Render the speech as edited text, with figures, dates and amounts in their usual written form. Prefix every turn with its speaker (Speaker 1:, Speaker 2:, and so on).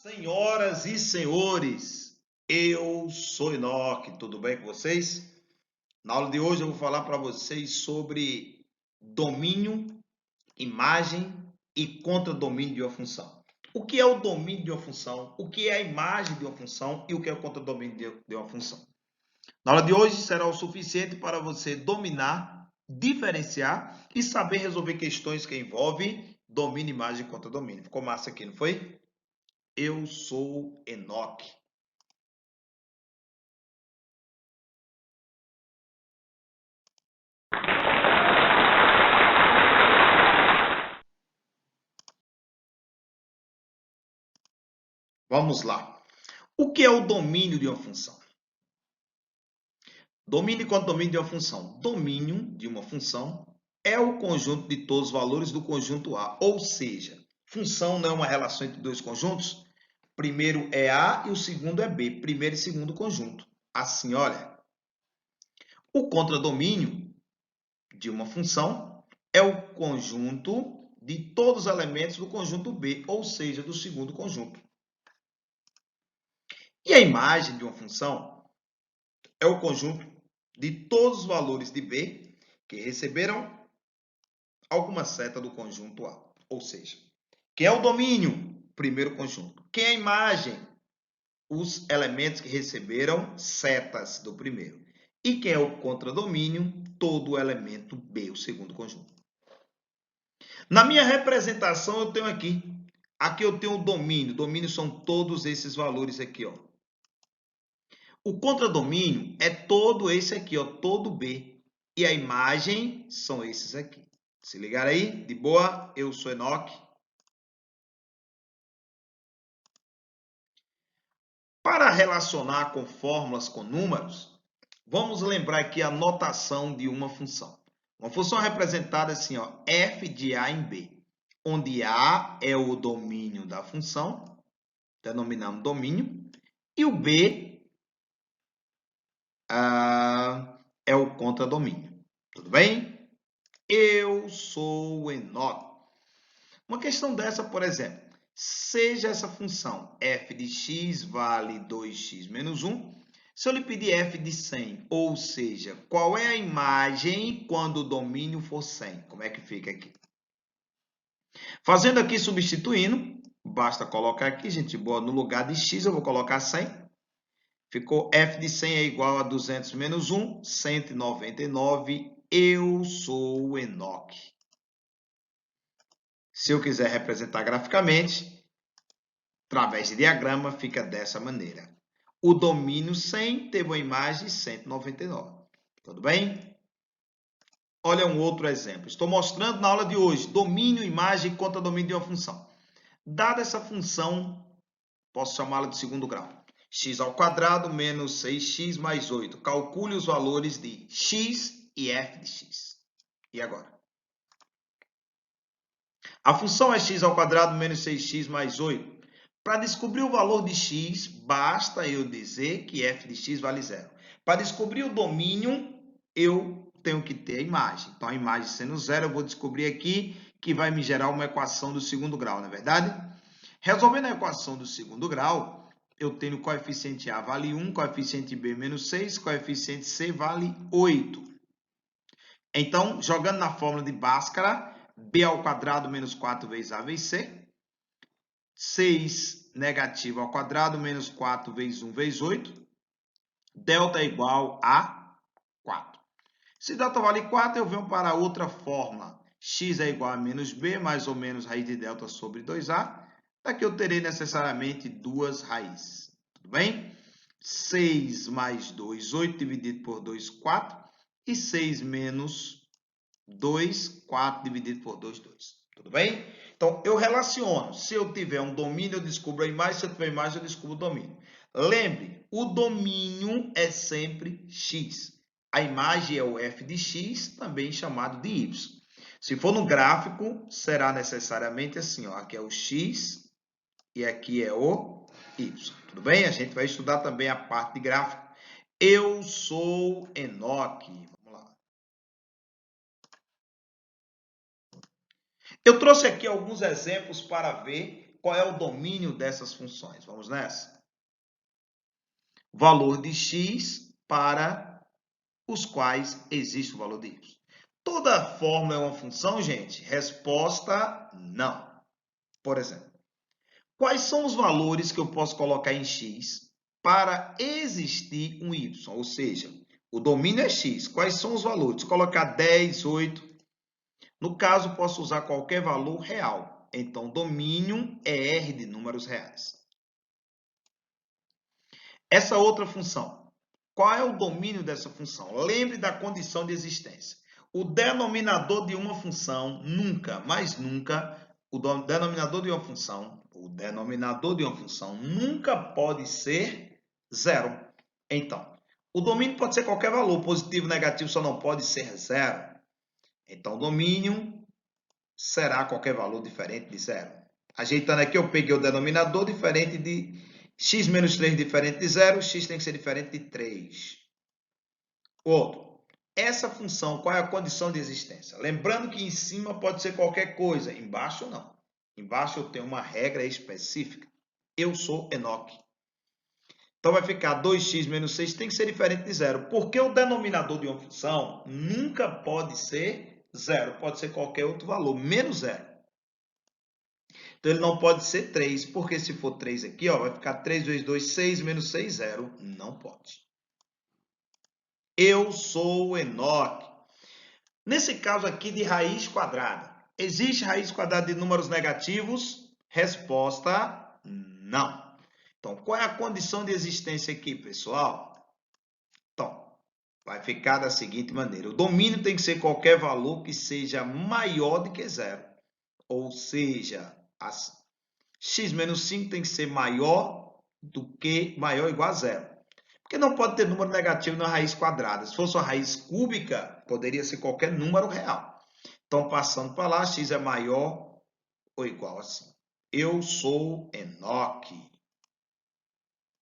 Speaker 1: Senhoras e senhores, eu sou Enoque, tudo bem com vocês? Na aula de hoje eu vou falar para vocês sobre domínio, imagem e contradomínio de uma função. O que é o domínio de uma função, o que é a imagem de uma função e o que é o contradomínio de uma função. Na aula de hoje será o suficiente para você dominar, diferenciar e saber resolver questões que envolvem domínio, imagem e contradomínio. Ficou massa aqui, não foi? Eu sou Enoque. Vamos lá. O que é o domínio de uma função? Domínio e contradomínio de uma função. Domínio de uma função é o conjunto de todos os valores do conjunto A. Ou seja, função não é uma relação entre dois conjuntos? Primeiro é A e o segundo é B. Primeiro e segundo conjunto. Assim, olha. O contradomínio de uma função é o conjunto de todos os elementos do conjunto B, ou seja, do segundo conjunto. E a imagem de uma função é o conjunto de todos os valores de B que receberam alguma seta do conjunto A. Ou seja, quem é o domínio? Primeiro conjunto. Quem é a imagem? Os elementos que receberam setas do primeiro. E quem é o contradomínio? Todo o elemento B, o segundo conjunto. Na minha representação eu tenho aqui. Aqui eu tenho o domínio. Domínio são todos esses valores aqui, ó. O contradomínio é todo esse aqui, ó, todo B. E a imagem são esses aqui. Se ligaram aí? De boa? Eu sou Enoque. Para relacionar com fórmulas com números, vamos lembrar aqui a notação de uma função. Uma função representada assim, ó, f de A em B, onde A é o domínio da função, denominamos domínio, e o B é o contradomínio. Tudo bem? Eu sou Enoque. Uma questão dessa, por exemplo, seja essa função f de x vale 2x menos 1, se eu lhe pedir f de 100, ou seja, qual é a imagem quando o domínio for 100? Como é que fica aqui? Fazendo aqui, substituindo, basta colocar aqui, gente boa, no lugar de x eu vou colocar 100. Ficou f de 100 é igual a 200 menos 1, 199. Eu sou Enoque. Se eu quiser representar graficamente, através de diagrama, fica dessa maneira. O domínio 100 teve uma imagem 199. Tudo bem? Olha um outro exemplo. Estou mostrando na aula de hoje domínio, imagem e contradomínio de uma função. Dada essa função, posso chamá-la de segundo grau. X ao quadrado menos 6x mais 8. Calcule os valores de x e f de x. E agora? A função é x ao quadrado menos 6x mais 8. Para descobrir o valor de x, basta eu dizer que f de x vale zero. Para descobrir o domínio, eu tenho que ter a imagem. Então, a imagem sendo zero, eu vou descobrir aqui que vai me gerar uma equação do segundo grau, não é verdade? Resolvendo a equação do segundo grau, eu tenho coeficiente A vale 1, coeficiente B menos 6, coeficiente C vale 8. Então, jogando na fórmula de Bhaskara, B ao quadrado menos 4 vezes A vezes C. 6 negativo ao quadrado menos 4 vezes 1 vezes 8. Delta é igual a 4. Se delta vale 4, eu venho para outra fórmula. X é igual a menos B, mais ou menos raiz de delta sobre 2A. Daqui eu terei necessariamente duas raízes. Tudo bem? 6 mais 2, 8 dividido por 2, 4. E 6 menos 2, 4 dividido por 2, 2. Tudo bem? Então, eu relaciono. Se eu tiver um domínio, eu descubro a imagem. Se eu tiver imagem, eu descubro o domínio. Lembre, o domínio é sempre x. A imagem é o f de x, também chamado de y. Se for no gráfico, será necessariamente assim, ó. Aqui é o x e aqui é o y. Tudo bem? A gente vai estudar também a parte de gráfico. Eu sou Enoque. Eu trouxe aqui alguns exemplos para ver qual é o domínio dessas funções. Vamos nessa? Valor de x para os quais existe o valor de y. Toda fórmula é uma função, gente? Resposta, não. Por exemplo, quais são os valores que eu posso colocar em x para existir um y? Ou seja, o domínio é x. Quais são os valores? Colocar 10, 8. No caso, posso usar qualquer valor real. Então, domínio é R de números reais. Essa outra função. Qual é o domínio dessa função? Lembre da condição de existência. O denominador de uma função nunca, mas nunca, o denominador de uma função nunca pode ser zero. Então, o domínio pode ser qualquer valor, positivo, negativo, só não pode ser zero. Então, o domínio será qualquer valor diferente de zero. Ajeitando aqui, eu peguei o denominador diferente de x menos 3 diferente de zero, x tem que ser diferente de 3. Outro. Essa função, qual é a condição de existência? Lembrando que em cima pode ser qualquer coisa, embaixo não. Embaixo eu tenho uma regra específica. Eu sou Enoque. Então vai ficar 2x menos 6 tem que ser diferente de zero. Porque o denominador de uma função nunca pode ser zero. Pode ser qualquer outro valor, menos zero. Então ele não pode ser 3, porque se for 3 aqui, ó, vai ficar 3 vezes 2, 6, menos 6, 0. Não pode. Eu sou Enoque. Nesse caso aqui de raiz quadrada, existe raiz quadrada de números negativos? Resposta, não. Então, qual é a condição de existência aqui, pessoal? Então, vai ficar da seguinte maneira. O domínio tem que ser qualquer valor que seja maior do que zero. Ou seja, x menos 5 tem que ser maior ou igual a zero. Porque não pode ter número negativo na raiz quadrada. Se fosse uma raiz cúbica, poderia ser qualquer número real. Então, passando para lá, x é maior ou igual a 5. Eu sou Enoque.